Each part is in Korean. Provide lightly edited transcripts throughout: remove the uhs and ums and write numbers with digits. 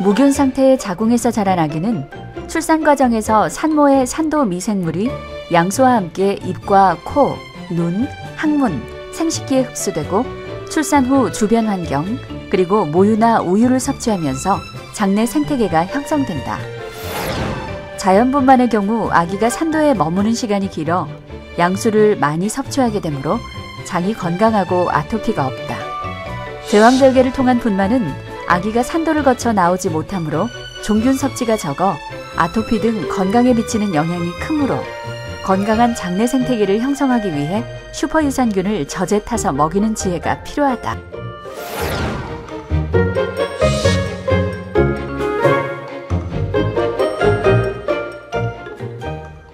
무균 상태의 자궁에서 자란 아기는 출산 과정에서 산모의 산도 미생물이 양소와 함께 입과 코, 눈, 항문, 생식기에 흡수되고 출산 후 주변 환경, 그리고 모유나 우유를 섭취하면서 장내 생태계가 형성된다. 자연분만의 경우 아기가 산도에 머무는 시간이 길어 양수를 많이 섭취하게 되므로 장이 건강하고 아토피가 없다. 제왕절개를 통한 분만은 아기가 산도를 거쳐 나오지 못하므로 종균 섭취가 적어 아토피 등 건강에 미치는 영향이 크므로 건강한 장내 생태계를 형성하기 위해 슈퍼유산균을 젖에 타서 먹이는 지혜가 필요하다.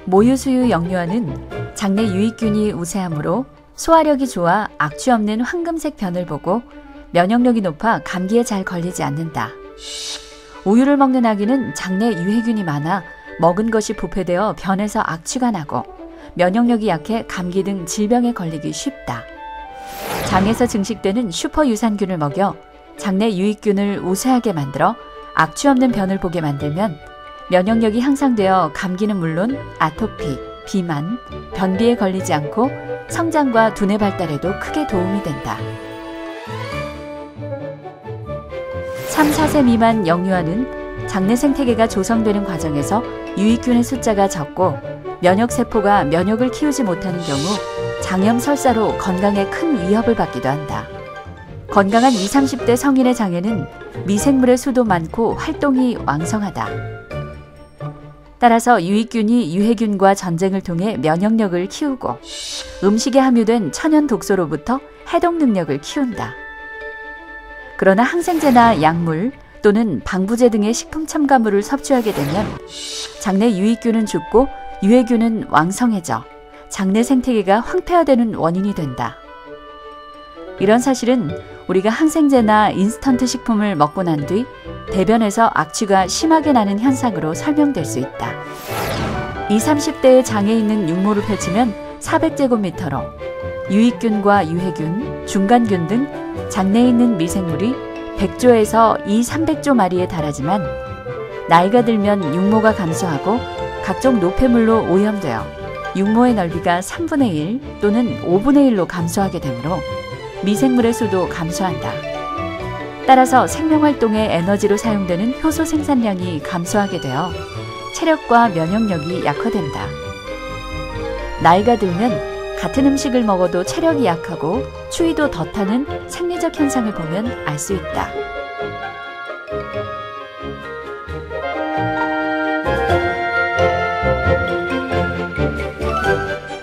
모유수유 영유아는 장내 유익균이 우세하므로 소화력이 좋아 악취 없는 황금색 변을 보고 면역력이 높아 감기에 잘 걸리지 않는다. 우유를 먹는 아기는 장내 유해균이 많아 먹은 것이 부패되어 변에서 악취가 나고 면역력이 약해 감기 등 질병에 걸리기 쉽다. 장에서 증식되는 슈퍼유산균을 먹여 장내 유익균을 우세하게 만들어 악취 없는 변을 보게 만들면 면역력이 향상되어 감기는 물론 아토피, 비만, 변비에 걸리지 않고 성장과 두뇌 발달에도 크게 도움이 된다. 3, 4세 미만 영유아는 장내 생태계가 조성되는 과정에서 유익균의 숫자가 적고 면역세포가 면역을 키우지 못하는 경우 장염 설사로 건강에 큰 위협을 받기도 한다. 건강한 20, 30대 성인의 장에는 미생물의 수도 많고 활동이 왕성하다. 따라서 유익균이 유해균과 전쟁을 통해 면역력을 키우고 음식에 함유된 천연 독소로부터 해독 능력을 키운다. 그러나 항생제나 약물 또는 방부제 등의 식품 첨가물을 섭취하게 되면 장내 유익균은 죽고 유해균은 왕성해져 장내 생태계가 황폐화되는 원인이 된다. 이런 사실은 우리가 항생제나 인스턴트 식품을 먹고 난 뒤 대변에서 악취가 심하게 나는 현상으로 설명될 수 있다. 20, 30대의 장에 있는 육모를 펼치면 400제곱미터로 유익균과 유해균, 중간균 등 장내에 있는 미생물이 100조에서 200~300조 마리에 달하지만 나이가 들면 육모가 감소하고 각종 노폐물로 오염되어 육모의 넓이가 3분의 1 또는 5분의 1로 감소하게 되므로 미생물의 수도 감소한다. 따라서 생명활동의 에너지로 사용되는 효소 생산량이 감소하게 되어 체력과 면역력이 약화된다. 나이가 들면 같은 음식을 먹어도 체력이 약하고 추위도 더 타는 생리적 현상을 보면 알 수 있다.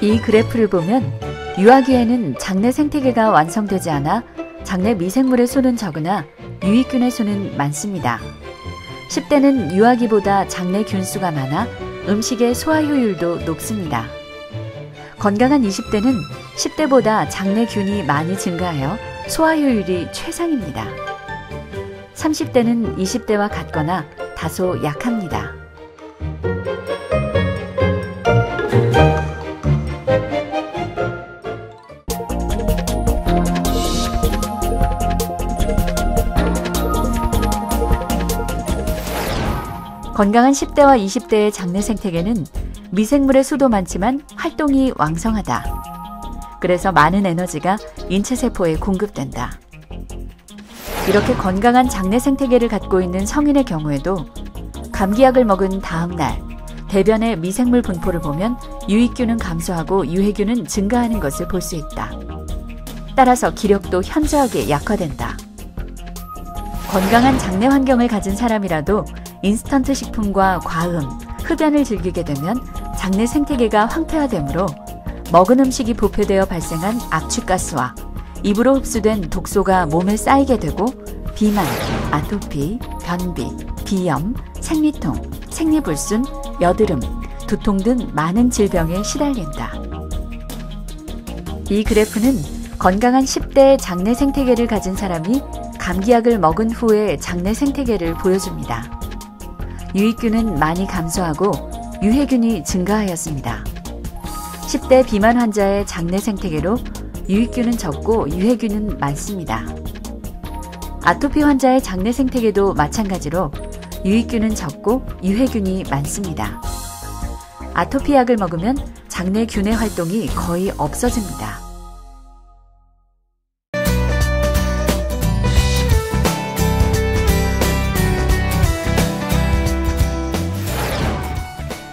이 그래프를 보면 유아기에는 장내 생태계가 완성되지 않아 장내 미생물의 수는 적으나 유익균의 수는 많습니다. 10대는 유아기보다 장내 균수가 많아 음식의 소화 효율도 높습니다. 건강한 20대는 10대보다 장내 균이 많이 증가하여 소화 효율이 최상입니다. 30대는 20대와 같거나 다소 약합니다. 건강한 10대와 20대의 장내 생태계는 미생물의 수도 많지만 활동이 왕성하다. 그래서 많은 에너지가 인체 세포에 공급된다. 이렇게 건강한 장내 생태계를 갖고 있는 성인의 경우에도 감기약을 먹은 다음 날 대변의 미생물 분포를 보면 유익균은 감소하고 유해균은 증가하는 것을 볼 수 있다. 따라서 기력도 현저하게 약화된다. 건강한 장내 환경을 가진 사람이라도 인스턴트 식품과 과음, 흡연을 즐기게 되면 장내 생태계가 황폐화되므로 먹은 음식이 부패되어 발생한 악취가스와 입으로 흡수된 독소가 몸에 쌓이게 되고 비만, 아토피, 변비, 비염, 생리통, 생리불순, 여드름, 두통 등 많은 질병에 시달린다. 이 그래프는 건강한 10대의 장내 생태계를 가진 사람이 감기약을 먹은 후의 장내 생태계를 보여줍니다. 유익균은 많이 감소하고 유해균이 증가하였습니다. 10대 비만 환자의 장내 생태계로 유익균은 적고 유해균은 많습니다. 아토피 환자의 장내 생태계도 마찬가지로 유익균은 적고 유해균이 많습니다. 아토피 약을 먹으면 장내 균의 활동이 거의 없어집니다.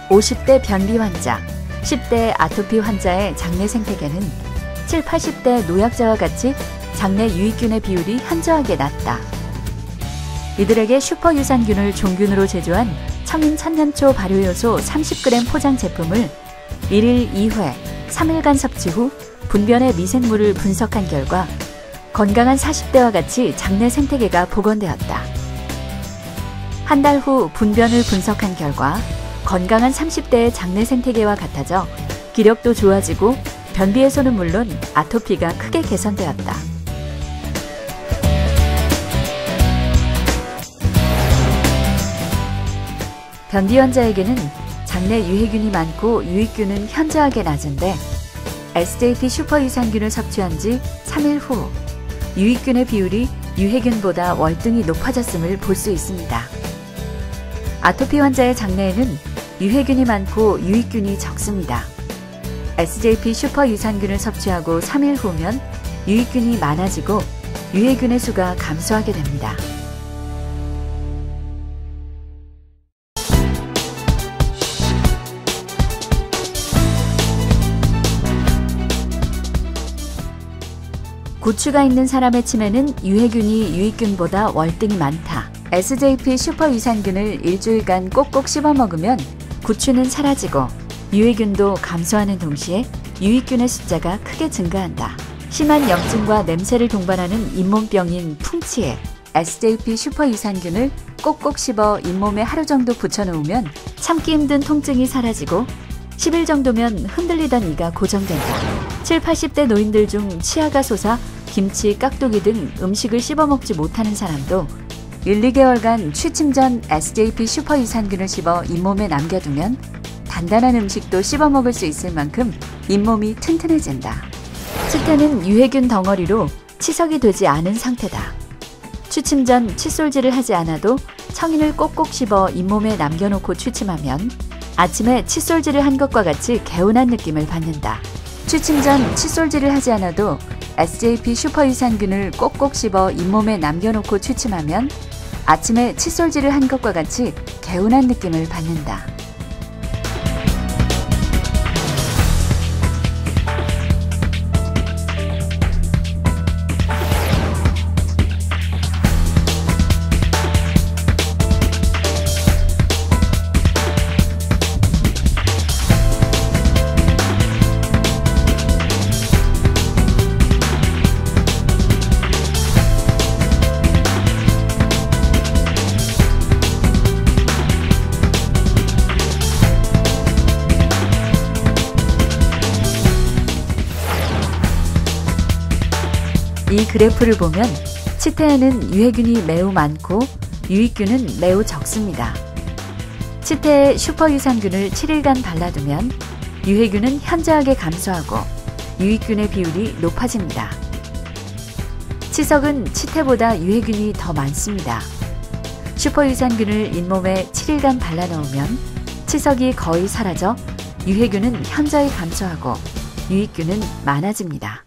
(50대) 변비 환자, 10대 아토피 환자의 장내 생태계는 7, 80대 노약자와 같이 장내 유익균의 비율이 현저하게 낮다. 이들에게 슈퍼유산균을 종균으로 제조한 청인 천년초 발효요소 30g 포장 제품을 1일 2회, 3일간 섭취 후 분변의 미생물을 분석한 결과 건강한 40대와 같이 장내 생태계가 복원되었다. 한 달 후 분변을 분석한 결과 건강한 30대의 장내 생태계와 같아져 기력도 좋아지고 변비 해소는 물론 아토피가 크게 개선되었다. 변비 환자에게는 장내 유해균이 많고 유익균은 현저하게 낮은데 SJP 슈퍼유산균을 섭취한 지 3일 후 유익균의 비율이 유해균보다 월등히 높아졌음을 볼 수 있습니다. 아토피 환자의 장내에는 유해균이 많고 유익균이 적습니다. SJP 슈퍼유산균을 섭취하고 3일 후면 유익균이 많아지고 유해균의 수가 감소하게 됩니다. 구취가 있는 사람의 침에는 유해균이 유익균보다 월등히 많다. SJP 슈퍼유산균을 일주일간 꼭꼭 씹어 먹으면 구취는 사라지고 유해균도 감소하는 동시에 유익균의 숫자가 크게 증가한다. 심한 염증과 냄새를 동반하는 잇몸병인 풍치에 SJP 슈퍼유산균을 꼭꼭 씹어 잇몸에 하루 정도 붙여놓으면 참기 힘든 통증이 사라지고 10일 정도면 흔들리던 이가 고정된다. 7, 80대 노인들 중 치아가 솟아 김치, 깍두기 등 음식을 씹어먹지 못하는 사람도 1, 2개월간 취침 전 SJP 슈퍼유산균을 씹어 잇몸에 남겨두면 단단한 음식도 씹어먹을 수 있을 만큼 잇몸이 튼튼해진다. 치태는 유해균 덩어리로 치석이 되지 않은 상태다. 취침 전 칫솔질을 하지 않아도 청인을 꼭꼭 씹어 잇몸에 남겨놓고 취침하면 아침에 칫솔질을 한 것과 같이 개운한 느낌을 받는다. 취침 전 칫솔질을 하지 않아도 SJP 슈퍼유산균을 꼭꼭 씹어 잇몸에 남겨놓고 취침하면 아침에 칫솔질을 한 것과 같이 개운한 느낌을 받는다. 이 그래프를 보면 치태에는 유해균이 매우 많고 유익균은 매우 적습니다. 치태에 슈퍼유산균을 7일간 발라두면 유해균은 현저하게 감소하고 유익균의 비율이 높아집니다. 치석은 치태보다 유해균이 더 많습니다. 슈퍼유산균을 잇몸에 7일간 발라놓으면 치석이 거의 사라져 유해균은 현저히 감소하고 유익균은 많아집니다.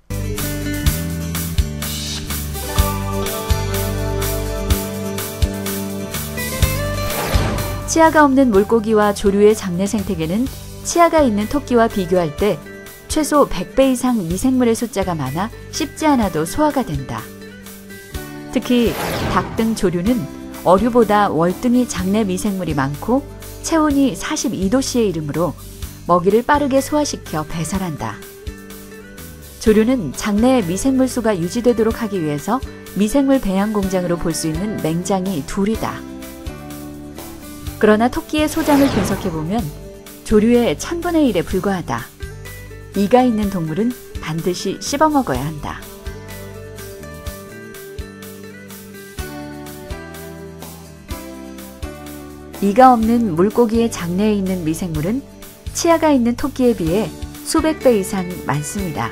치아가 없는 물고기와 조류의 장내 생태계는 치아가 있는 토끼와 비교할 때 최소 100배 이상 미생물의 숫자가 많아 씹지 않아도 소화가 된다. 특히 닭 등 조류는 어류보다 월등히 장내 미생물이 많고 체온이 42도씨에 이르므로 먹이를 빠르게 소화시켜 배설한다. 조류는 장내의 미생물 수가 유지되도록 하기 위해서 미생물 배양 공장으로 볼 수 있는 맹장이 둘이다. 그러나 토끼의 소장을 분석해보면 조류의 1000분의 1에 불과하다. 이가 있는 동물은 반드시 씹어먹어야 한다. 이가 없는 물고기의 장내에 있는 미생물은 치아가 있는 토끼에 비해 수백 배 이상 많습니다.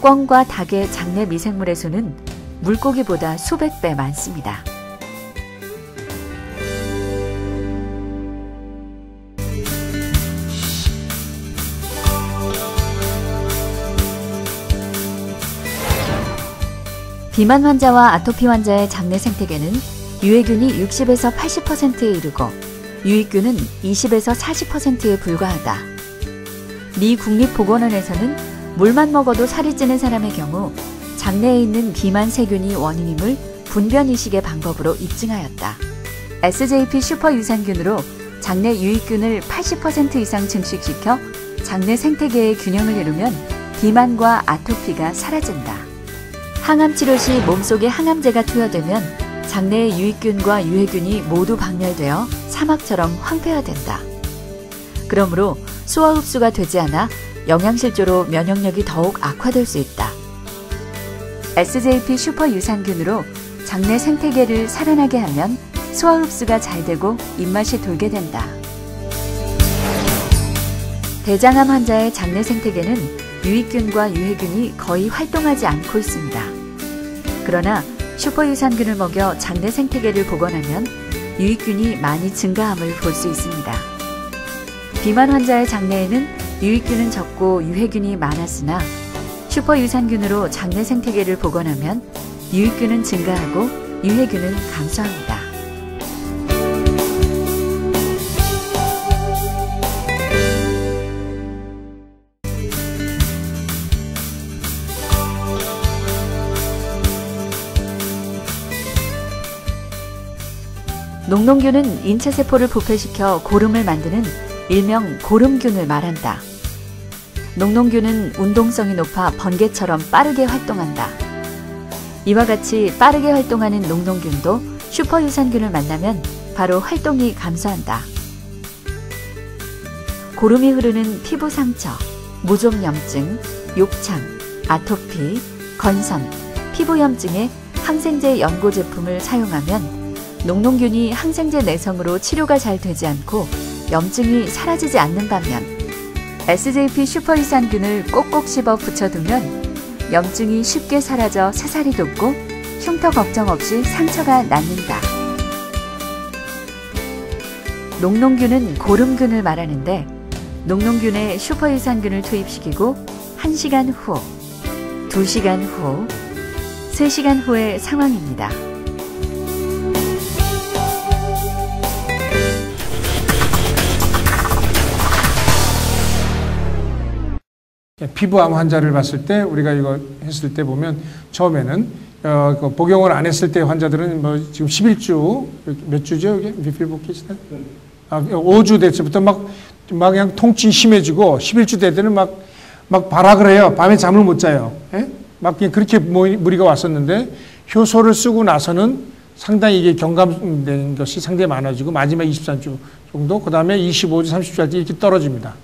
꿩과 닭의 장내 미생물의 수는 물고기보다 수백 배 많습니다. 비만 환자와 아토피 환자의 장내 생태계는 유해균이 60에서 80%에 이르고 유익균은 20에서 40%에 불과하다. 미 국립보건원에서는 물만 먹어도 살이 찌는 사람의 경우 장내에 있는 비만 세균이 원인임을 분변 이식의 방법으로 입증하였다. SJP 슈퍼 유산균으로 장내 유익균을 80% 이상 증식시켜 장내 생태계의 균형을 이루면 비만과 아토피가 사라진다. 항암 치료 시 몸속에 항암제가 투여되면 장내의 유익균과 유해균이 모두 박멸되어 사막처럼 황폐화된다. 그러므로 소화 흡수가 되지 않아 영양실조로 면역력이 더욱 악화될 수 있다. SJP 슈퍼 유산균으로 장내 생태계를 살아나게 하면 소화 흡수가 잘 되고 입맛이 돌게 된다. 대장암 환자의 장내 생태계는 유익균과 유해균이 거의 활동하지 않고 있습니다. 그러나 슈퍼 유산균을 먹여 장내 생태계를 복원하면 유익균이 많이 증가함을 볼 수 있습니다. 비만 환자의 장내에는 유익균은 적고 유해균이 많았으나 슈퍼 유산균으로 장내 생태계를 복원하면 유익균은 증가하고 유해균은 감소합니다. 녹농균은 인체세포를 부패시켜 고름을 만드는 일명 고름균을 말한다. 녹농균은 운동성이 높아 번개처럼 빠르게 활동한다. 이와 같이 빠르게 활동하는 녹농균도 슈퍼유산균을 만나면 바로 활동이 감소한다. 고름이 흐르는 피부 상처, 무좀염증, 욕창, 아토피, 건선, 피부염증에 항생제 연고 제품을 사용하면 녹농균이 항생제 내성으로 치료가 잘 되지 않고 염증이 사라지지 않는 반면 SJP 슈퍼유산균을 꼭꼭 씹어 붙여두면 염증이 쉽게 사라져 새살이 돋고 흉터 걱정 없이 상처가 낫는다. 녹농균은 고름균을 말하는데 녹농균에 슈퍼유산균을 투입시키고 1시간 후, 2시간 후, 3시간 후의 상황입니다. 피부암 환자를 봤을 때 우리가 이거 했을 때 보면 처음에는 복용을 안 했을 때 환자들은 뭐 지금 11주 몇 주죠 이게 비필복귀시나 5주 됐을부터 막 그냥 통증이 심해지고 11주 될 때는 막 발악을 해요. 밤에 잠을 못 자요. 예? 막 그렇게 무리가 왔었는데 효소를 쓰고 나서는 상당히 이게 경감된 것이 상당히 많아지고 마지막 23주 정도 그 다음에 25주 30주 할 때 이렇게 떨어집니다.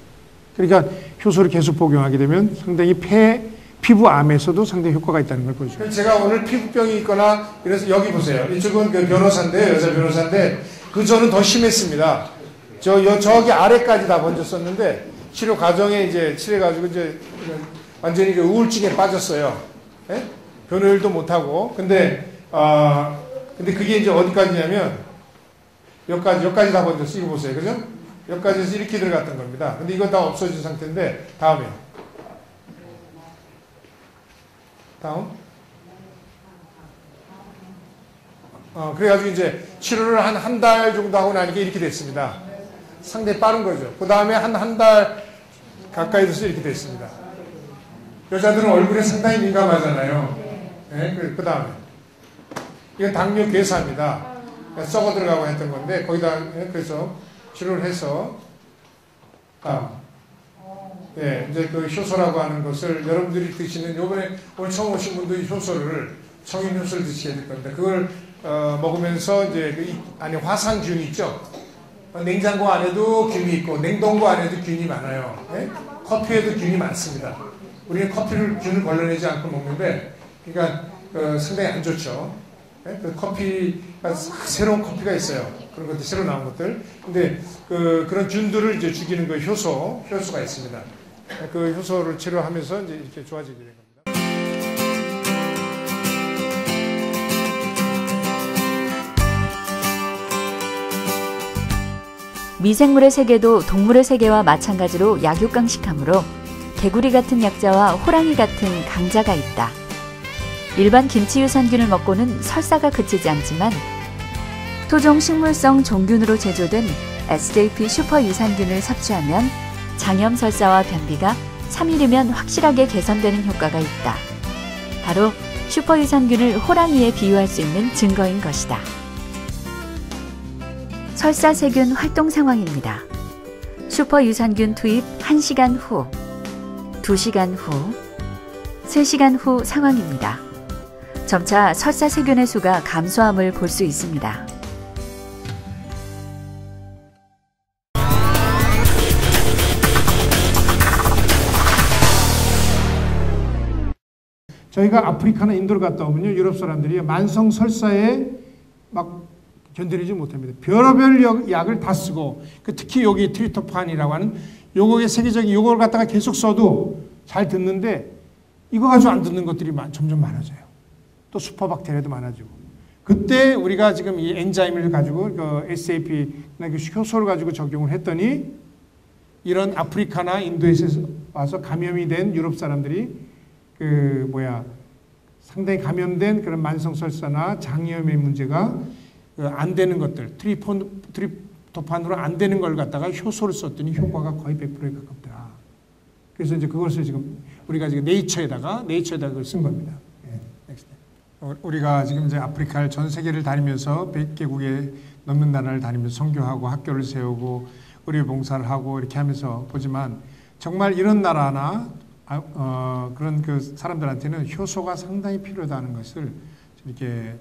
그러니까 효소를 계속 복용하게 되면 상당히 피부암에서도 상당히 효과가 있다는 걸 보여줘요. 제가 오늘 피부병이 있거나 이래서 여기 보세요. 이쪽은 그 변호사인데 여자 변호사인데 그 전은 더 심했습니다. 저기 아래까지 다 번졌었는데 치료 과정에 이제 칠해가지고 이제 완전히 그 우울증에 빠졌어요. 예? 변호일도 못하고 근데 그게 이제 어디까지냐면 여기까지 다 번졌어. 이거 보세요. 그죠? 여기까지 이렇게 들어갔던 겁니다. 근데 이건 다 없어진 상태인데 다음에 다음 그래가지고 이제 치료를 한 달 정도 하고 나니까 이렇게 됐습니다. 상당히 빠른 거죠. 그 다음에 한 달 가까이 돼서 이렇게 됐습니다. 여자들은 얼굴에 상당히 민감하잖아요. 네, 그 다음에 이건 당뇨 괴사입니다. 썩어 들어가고 했던 건데 거기다 그래서 치료를 해서 예, 이제 그 효소라고 하는 것을 여러분들이 드시는 요번에 오늘 처음 오신 분들이 효소를 청인 효소를 드시게 될 겁니다. 그걸 먹으면서 이제 그 안에 화상균이 있죠. 냉장고 안에도 균이 있고 냉동고 안에도 균이 많아요. 예? 커피에도 균이 많습니다. 우리는 균을 걸러내지 않고 먹는데 그러니까 상당히 안 좋죠. 예? 그 커피가 새로운 커피가 있어요. 그런 것들 새로 나온 것들. 근데 그런 균들을 이제 죽이는 그 효소가 있습니다. 그 효소를 치료하면서 이제 이렇게 좋아지게 된 겁니다. 미생물의 세계도 동물의 세계와 마찬가지로 약육강식하므로 개구리 같은 약자와 호랑이 같은 강자가 있다. 일반 김치 유산균을 먹고는 설사가 그치지 않지만 토종 식물성 종균으로 제조된 SJP 슈퍼 유산균을 섭취하면 장염 설사와 변비가 3일이면 확실하게 개선되는 효과가 있다. 바로 슈퍼 유산균을 호랑이에 비유할 수 있는 증거인 것이다. 설사 세균 활동 상황입니다. 슈퍼 유산균 투입 1시간 후, 2시간 후, 3시간 후 상황입니다. 점차 설사 세균의 수가 감소함을 볼 수 있습니다. 저희가 아프리카나 인도를 갔다 오면요, 유럽 사람들이 만성 설사에 막 견디지 못합니다. 별의별 약을 다 쓰고, 특히 여기 트리토판이라고 하는 요거의 세계적인 요걸 갖다가 계속 써도 잘 듣는데 이거 가지고 안 듣는 것들이 점점 많아져요. 또 슈퍼박테리아도 많아지고. 그때 우리가 지금 이 엔자임을 가지고 그 SAP나 그 효소를 가지고 적용을 했더니 이런 아프리카나 인도에서 와서 감염이 된 유럽 사람들이 상당히 감염된 그런 만성설사나 장염의 문제가 안 되는 것들, 트리토판으로 안 되는 걸 갖다가 효소를 썼더니 효과가 거의 100%에 가깝더라. 그래서 이제 그것을 지금 우리가 지금 네이처에다가 그걸 쓴 겁니다. 우리가 지금 이제 아프리카를 전 세계를 다니면서 100개국에 넘는 나라를 다니면서 선교하고 학교를 세우고 의료 봉사를 하고 이렇게 하면서 보지만 정말 이런 나라나 그런 그 사람들한테는 효소가 상당히 필요하다는 것을 이렇게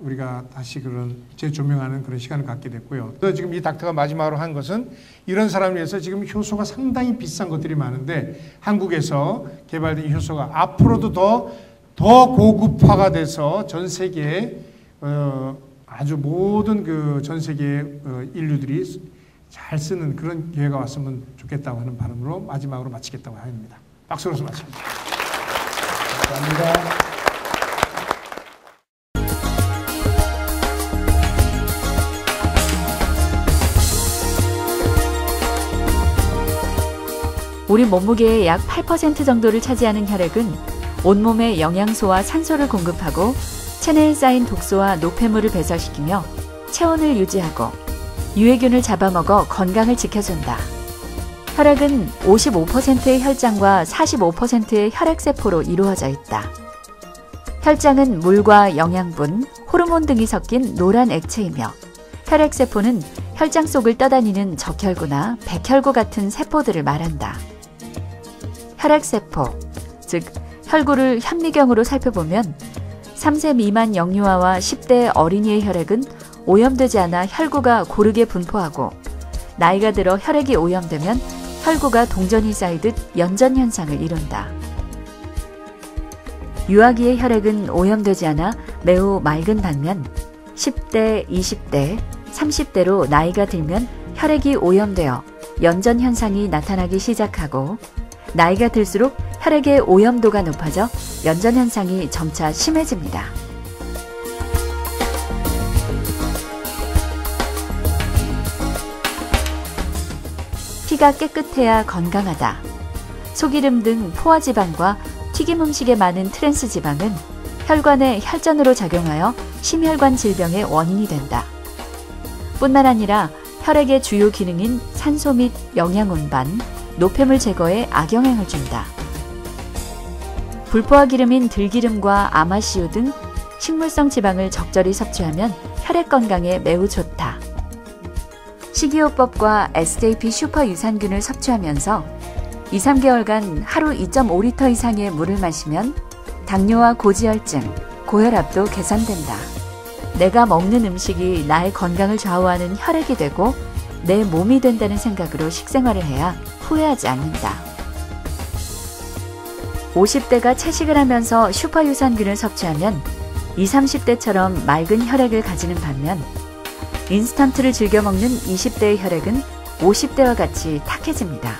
우리가 다시 재조명하는 그런 시간을 갖게 됐고요. 또 지금 이 닥터가 마지막으로 한 것은 이런 사람을 위해서 지금 효소가 상당히 비싼 것들이 많은데 한국에서 개발된 효소가 앞으로도 더 고급화가 돼서 전 세계에 아주 모든 그 전 세계 인류들이 잘 쓰는 그런 기회가 왔으면 좋겠다고 하는 바람으로 마지막으로 마치겠다고 합니다. 박수로서 마칩니다. 감사합니다. 우리 몸무게의 약 8% 정도를 차지하는 혈액은 온몸에 영양소와 산소를 공급하고 체내에 쌓인 독소와 노폐물을 배설시키며 체온을 유지하고 유해균을 잡아먹어 건강을 지켜준다. 혈액은 55%의 혈장과 45%의 혈액세포로 이루어져 있다. 혈장은 물과 영양분, 호르몬 등이 섞인 노란 액체이며 혈액세포는 혈장 속을 떠다니는 적혈구나 백혈구 같은 세포들을 말한다. 혈액세포, 즉 혈구를 현미경으로 살펴보면 3세 미만 영유아와 10대 어린이의 혈액은 오염되지 않아 혈구가 고르게 분포하고 나이가 들어 혈액이 오염되면 혈구가 동전이 쌓이듯 연전 현상을 이룬다. 유아기의 혈액은 오염되지 않아 매우 맑은 반면 10대, 20대, 30대로 나이가 들면 혈액이 오염되어 연전 현상이 나타나기 시작하고 나이가 들수록 혈액의 오염도가 높아져 연전 현상이 점차 심해집니다. 피가 깨끗해야 건강하다. 소기름 등 포화지방과 튀김 음식에 많은 트랜스지방은 혈관에 혈전으로 작용하여 심혈관 질병의 원인이 된다. 뿐만 아니라 혈액의 주요 기능인 산소 및 영양 운반, 노폐물 제거에 악영향을 준다. 불포화 기름인 들기름과 아마씨유 등 식물성 지방을 적절히 섭취하면 혈액 건강에 매우 좋다. 식이요법과 SJP 슈퍼 유산균을 섭취하면서 2-3개월간 하루 2.5리터 이상의 물을 마시면 당뇨와 고지혈증, 고혈압도 개선된다. 내가 먹는 음식이 나의 건강을 좌우하는 혈액이 되고 내 몸이 된다는 생각으로 식생활을 해야 후회하지 않는다. 50대가 채식을 하면서 슈퍼 유산균을 섭취하면 20-30대처럼 맑은 혈액을 가지는 반면 인스턴트를 즐겨 먹는 20대의 혈액은 50대와 같이 탁해집니다.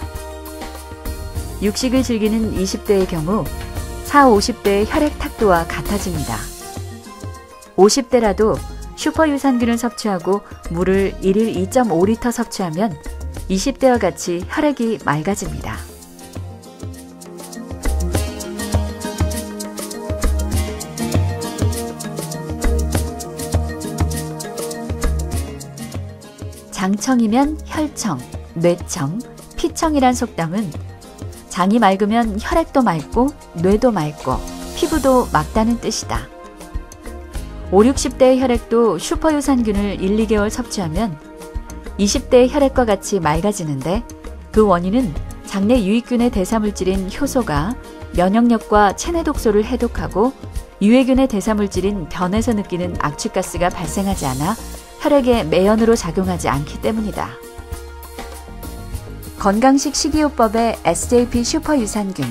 육식을 즐기는 20대의 경우 40-50대의 혈액 탁도와 같아집니다. 50대라도 슈퍼 유산균을 섭취하고 물을 1일 2.5리터 섭취하면 20대와 같이 혈액이 맑아집니다. 장청이면 혈청, 뇌청, 피청이란 속담은 장이 맑으면 혈액도 맑고 뇌도 맑고 피부도 맑다는 뜻이다. 5, 60대의 혈액도 슈퍼유산균을 1, 2개월 섭취하면 20대의 혈액과 같이 맑아지는데 그 원인은 장내 유익균의 대사물질인 효소가 면역력과 체내 독소를 해독하고 유해균의 대사물질인 변에서 느끼는 악취가스가 발생하지 않아 혈액에 매연으로 작용하지 않기 때문이다. 건강식 식이요법의 SJP 슈퍼유산균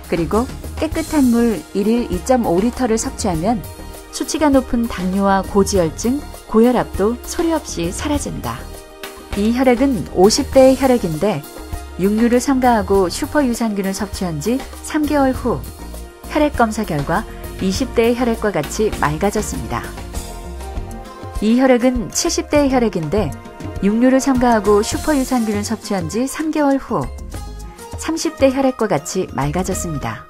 그리고 깨끗한 물 1일 2.5리터를 섭취하면 수치가 높은 당뇨와 고지혈증, 고혈압도 소리 없이 사라진다. 이 혈액은 50대의 혈액인데 육류를 첨가하고 슈퍼유산균을 섭취한 지 3개월 후 혈액 검사 결과 20대의 혈액과 같이 맑아졌습니다. 이 혈액은 70대의 혈액인데 육류를 첨가하고 슈퍼유산균을 섭취한 지 3개월 후 30대 혈액과 같이 맑아졌습니다.